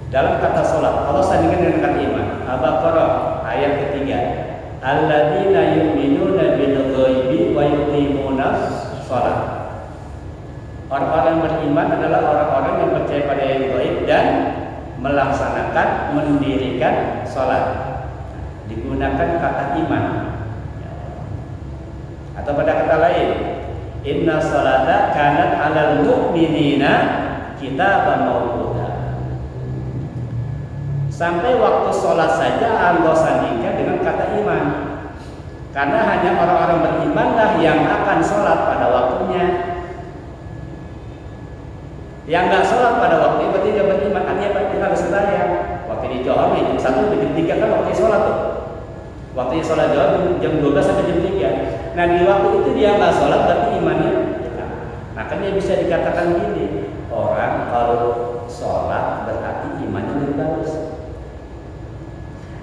Dalam kata sholat, Allah sandingkan dengan kata iman. Al-Baqarah ayat ketiga. Alladzina yu'minuna bil ghaibi wa yuqimuna shalah. Orang-orang beriman adalah orang-orang yang percaya pada yang gaib dan melaksanakan, mendirikan sholat. Digunakan kata iman. Atau pada kata lain, inna sholata kanat 'alal mu'minina kitaban mawquta. Sampai waktu sholat saja Allah sandingkan dengan kata iman. Karena hanya orang-orang berimanlah yang akan sholat pada waktunya. Yang nggak sholat pada waktunya berarti dia beriman. Artinya kita harus bayar. Waktu di Johor jam 1 jam 3 kan waktunya sholat tuh. Waktunya sholat Johor jam 12 sampai jam 3. Nah di waktu itu dia nggak sholat berarti imannya hilang. Makanya bisa dikatakan gini, orang kalau sholat berarti imannya lebih bagus.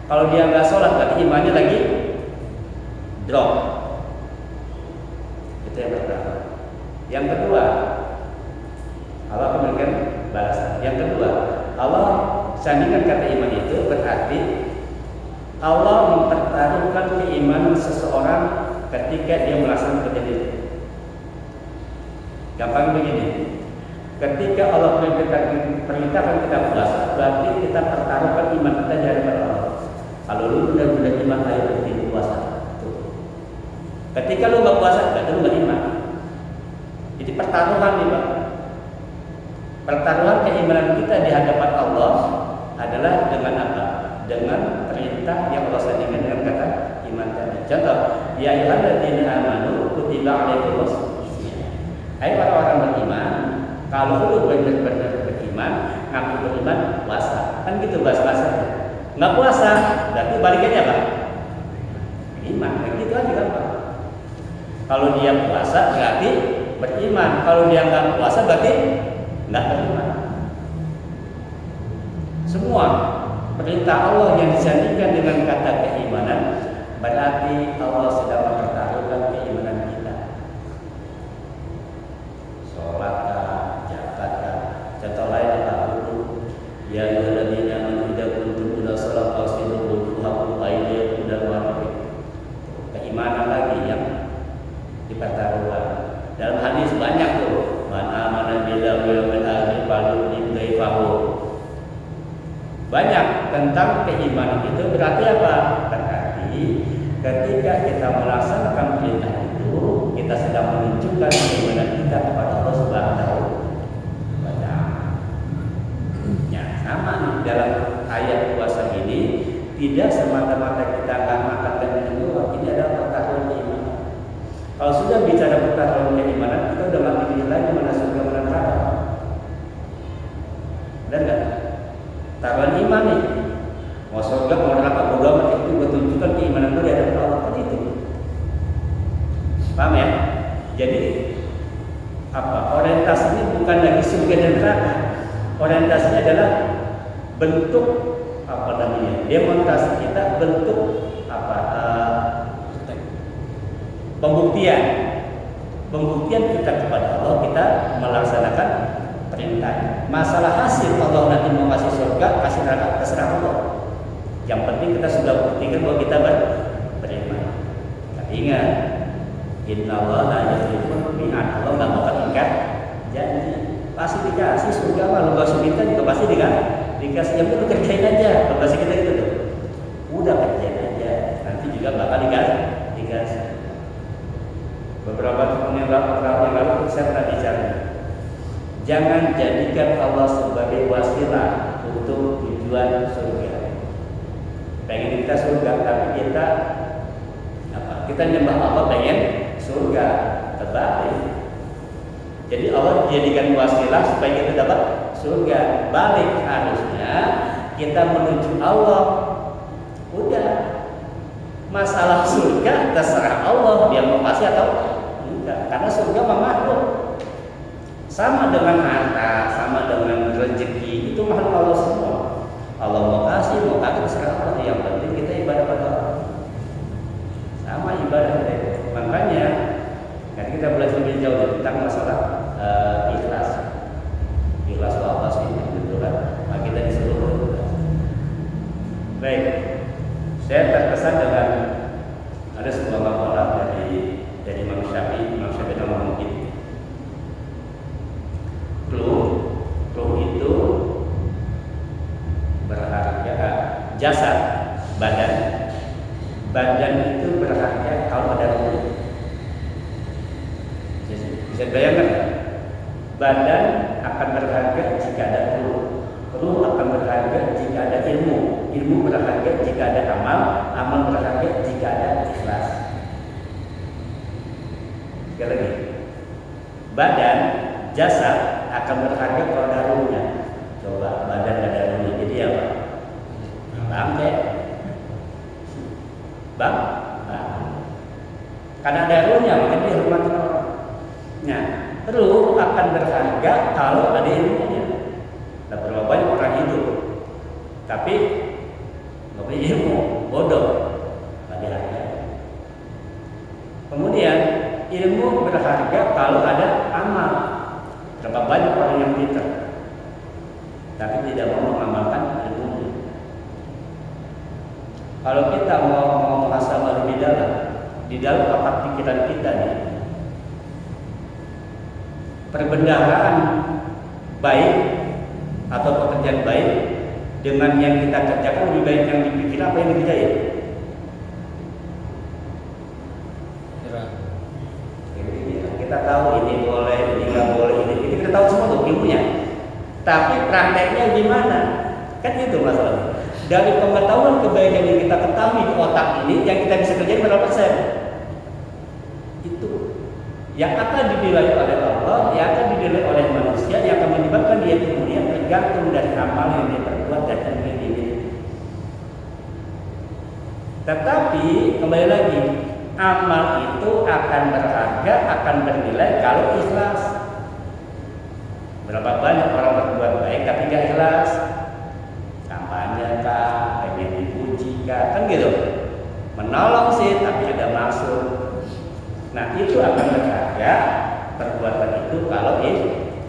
Kalau dia nggak sholat berarti imannya lagi drop. Itu yang pertama. Yang kedua, Allah memberikan balasan. Yang kedua, Allah sandingkan kata iman itu berarti Allah mempertaruhkan keimanan seseorang ketika dia melaksanakan kerja itu. Gampang begini. Ketika Allah perintahkan kita puasa, berarti kita pertaruhkan iman kita di hadapan Allah. Kalau lu benar-benar iman, ayo berhenti puasa. Tuh. Ketika lu nggak puasa, berarti lu nggak iman. Jadi pertaruhan nih Pak. Pertaruhan keimanan kita di hadapan Allah adalah dengan apa? Dengan perintah yang Allah sandingkan dengan kata iman tadi. Contoh, ya ayyuhalladzina amanu kutiba alaikumus shiyam. Hai orang-orang beriman, kalau lu benar-benar beriman, ngaku beriman, puasa. Kan gitu bahasa-bahasanya. Nggak puasa, berarti balikannya apa? Iman, begitu aja kan Pak. Kalau dia puasa berarti beriman, kalau dia nggak puasa berarti nggak beriman. Semua perintah Allah yang disandingkan dengan kata keimanan berarti Allah sedang mempertaruhkan keimanan kita. Sholatkah, zakatkah, contoh lain apa dulu? Ya ayyuhalladzina amanu idza kuntum ila sholati fasilu wujuhakum wa aydiyakum ila marafiq. Keimanan lagi yang dipertaruhkan. Dalam hadis banyak tuh, man amana billahi wal yawmil akhir falyukrim dhaifahu. Banyak tentang keimanan itu berarti apa? Berarti ketika kita melaksanakan perintah itu, kita sedang menunjukkan keimanan kita kepada Allah Subhanahu wa Ta'ala. Ya, sama nih dalam ayat puasa ini, tidak semata-mata kita nggak makan dan minum, ini adalah pertaruhan keimanan. Kalau sudah bicara pertaruhan keimanan, kita udah nggak mikir lagi mana surga mana neraka. Benar nggak? Taruhan iman nih, mau surga mau neraka bodo amat, itu gue tunjukkan keimanan gue di hadapan Allah. Kan itu, paham ya? Jadi apa? Orientasinya bukan lagi surga dan neraka. Orientasinya adalah bentuk apa namanya? Demonstrasi kita bentuk apa? Pembuktian kita kepada Allah, kita melaksanakan perintah. Masalah hasil Allah nanti mau kasih surga, kasih neraka, terserah Allah. Yang penting kita sudah buktikan bahwa kita beriman. Tapi ingat, innallaha la yukhliful mi'ad. Allah nggak bakal ingkar janji. Pasti dikasih surga mah, lu nggak usah minta juga pasti dikasih. Yang penting kerjain aja. Kalau bahasa kita gitu tuh, udah kerjain aja. Nanti juga bakal dikasih. Beberapa tahun yang lalu saya pernah bicara. Jangan jadikan Allah sebagai wasilah untuk tujuan surga. Pengen kita surga, tapi kita apa? Kita nyembah Allah pengen surga, terbalik. Jadi Allah jadikan wasilah supaya kita dapat surga. Balik harusnya kita menuju Allah. Udah. Masalah surga terserah Allah, dia mau kasih atau enggak. Karena surga mah makhluk. Sama dengan harta, sama dengan rezeki, itu makhluk Allah semua. Allah mau kasih, mau kasih terserah Allah. Yang penting kita ibadah pada Allah. Sama ibadah itu. Makanya nanti kita belajar lebih jauh tentang masalah ikhlas. Ikhlas apa sih? Gitu kan. Nah, kita disuruh terkesan dengan ada sebuah makalah dari Imam Syafi'i ngomong begini. Ruh itu berharga, jasad, badan itu berharga kalau ada ruh. Bisa bayangkan, badan akan berharga jika ada ruh akan berharga jika ada ilmu berharga jika ada amal berharga jika ada ikhlas. Sekali lagi, badan, jasad akan berharga kalau ada ruhnya. Coba badan ada ruhnya, jadi apa? Bangke, bang. Karena ada ruhnya, maka dia hormati orang. Nah, ruh akan berharga kalau ada ilmunya. Nah, berapa banyak orang hidup, tapi nggak punya ilmu, bodoh, nggak dihargai. Kemudian ilmu berharga kalau ada amal. Berapa banyak orang yang pintar, tapi tidak mau mengamalkan ilmunya. Kalau kita mau muhasabah lebih dalam, di dalam otak pikiran kita nih, perbendaharaan baik atau pekerjaan baik dengan yang kita kerjakan lebih baik yang dipikir apa yang dikerjain? Kita tahu ini boleh, ini nggak boleh, ini kita tahu semua tuh ilmunya. Tapi prakteknya gimana? Kan itu masalah. Dari pengetahuan kebaikan yang kita ketahui di otak ini, yang kita bisa kerjain berapa persen? Itu yang akan dinilai oleh Allah, yang akan dinilai oleh manusia, yang akan menyebabkan dia kemudian tergantung dari amal yang dia perbuat dan ilmu yang dia miliki. Tetapi kembali lagi, amal itu akan berharga, akan bernilai kalau ikhlas. Berapa banyak orang berbuat baik tapi gak ikhlas? Kampanye kah, pengen dipuji kah, kan gitu. Menolong sih tapi ada maksud. Nah, itu akan berharga perbuatan itu kalau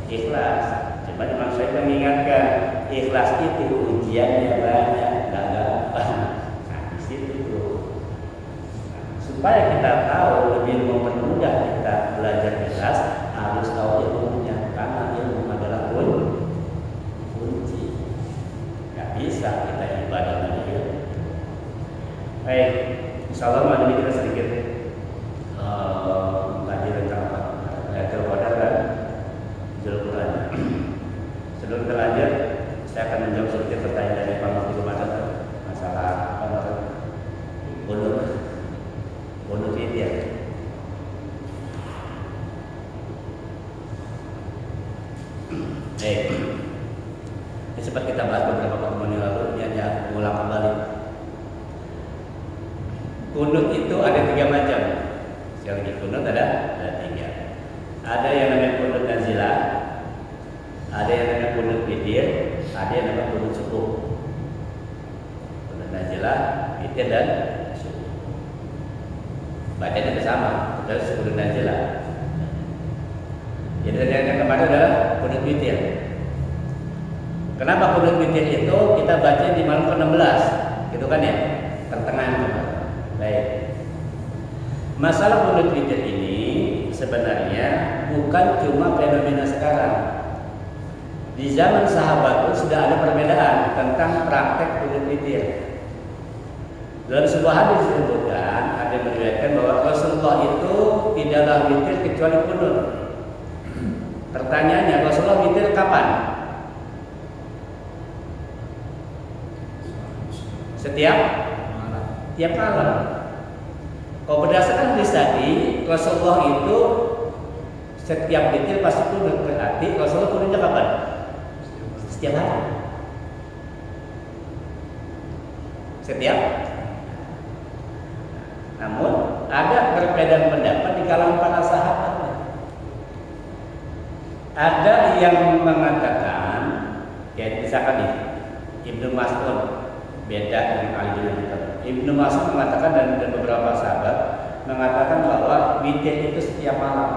ikhlas. Cuma Imam Syafi'i mengingatkan, ikhlas itu ujiannya banyak, gak gampang. Nah, di situ tuh. Supaya kita tahu lebih mempermudah kita belajar ikhlas, harus tahu ilmunya, karena ilmu adalah kunci. Gak bisa kita ibadah dengan ilmu. Baik, insyaallah malam ini kita sedikit mengkaji tentang Lailatul Qadar dan Zulquran. Sebelum kita lanjut, saya akan menjawab sedikit pertanyaan dari Pak Mufti kemarin masalah bonus witir. Ini sempat kita bahas beberapa pertemuan yang lalu, ini hanya mengulang kembali. Kunut itu ada 3 macam. Sekali lagi, kunut ada 3. Ada yang namanya kunut nazilah, ada yang namanya kunut witir, ada yang namanya kunut subuh. Kunut nazilah, witir dan subuh. Bacanya sama, terus kunut nazilah. Jadi yang kemarin adalah kunut witir. Kenapa kunut witir itu kita baca di malam ke-16, gitu kan ya? Pertengahan. Baik. Masalah kunut witir ini sebenarnya bukan cuma fenomena sekarang. Di zaman sahabat pun sudah ada perbedaan tentang praktek kunut witir. Dalam sebuah hadis disebutkan, ada yang meriwayatkan bahwa Rasulullah itu tidaklah witir kecuali kunut. Pertanyaannya, Rasulullah witir kapan? Setiap malam. Kalau berdasarkan hadis tadi, Rasulullah itu setiap witir pasti kunut, berarti Rasulullah kunutnya kapan? Setiap hari. Setiap. Namun ada perbedaan pendapat di kalangan para sahabat. Ada yang mengatakan, ya misalkan nih, Ibnu Mas'ud beda dengan Ali bin Abi Thalib. Ibnu Mas'ud mengatakan dan beberapa sahabat mengatakan bahwa witir itu setiap malam.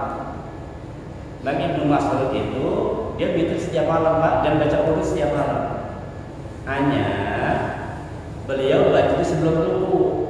Bagi Ibnu Mas'ud itu dia witir setiap malam, Pak, dan baca Qur'an setiap malam. Hanya beliau baca sebelum ruku.